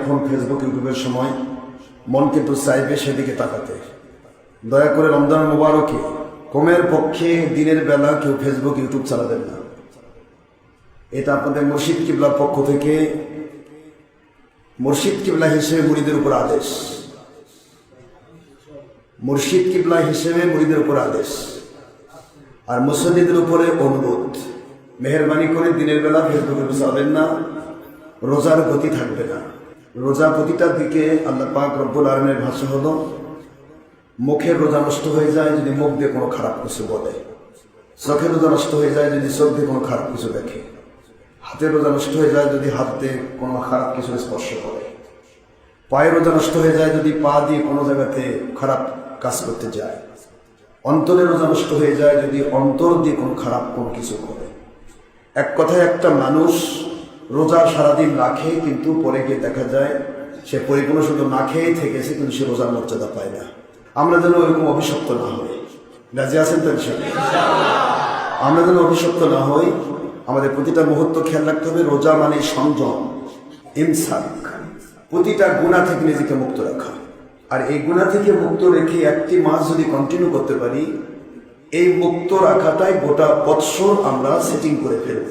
এখন ফেসবুক ইউটিউবের সময় মন কিন্তু চাইবে সেদিকে তাকাতে। দয়া করে রমজান মুবারকে কমের পক্ষে দিনের বেলা কেউ ফেসবুক ইউটিউব চালাবেন না। এটা আপনাদের মুর্শিদ কিবলার পক্ষ থেকে মুর্শিদ কিবলা হিসেবে মুরিদের উপর আদেশ, মুর্শিদ কিবলা হিসেবে মুরিদের উপর আদেশ, আর মুসল্লিদের উপরে অনুরোধ, মেহরবানি করে দিনের বেলা ফেসবুক ইউটিউব চালাবেন না। রোজার গতি থাকবে না। রোজা প্রতিটার দিকে আল্লাহ পাক রব্বুল আলামিনের ভাষা হলো, মুখের রোজা নষ্ট হয়ে যায় যদি মুখ দিয়ে কোনো খারাপ কিছু বলে, চোখের রোজা নষ্ট হয়ে যায় যদি চোখ দিয়ে কোনো খারাপ কিছু দেখে, হাতের রোজা নষ্ট হয়ে যায় যদি হাত দিয়ে কোনো খারাপ কিছু স্পর্শ করে, পায়ের রোজা নষ্ট হয়ে যায় যদি পা দিয়ে কোনো জায়গাতে খারাপ কাজ করতে যায়, অন্তরের রোজা নষ্ট হয়ে যায় যদি অন্তর দিয়ে কোনো খারাপ কোনো কিছু করে। এক কথায় একটা মানুষ রোজা সারাদিন রাখে কিন্তু পরে গিয়ে দেখা যায় সে পরিপূর্ণ শুধু না খেয়েই থেকেছে কিন্তু সে রোজার মর্যাদা পায় না। আমরা যেন ওইরকম অভিশপ্ত না হই। রাজি আছেন তো? আমরা যেন অভিশপ্ত না হই। আমাদের প্রতিটা মুহূর্ত খেয়াল রাখতে হবে, রোজা মানে সংযম, ইমসাক, প্রতিটা গুনাহ থেকে নিজেকে মুক্ত রাখা। আর এই গুনাহ থেকে মুক্ত রেখে একটি মাস যদি কন্টিনিউ করতে পারি, এই মুক্ত রাখাটাই গোটা বৎসর আমরা সেটিং করে ফেলব।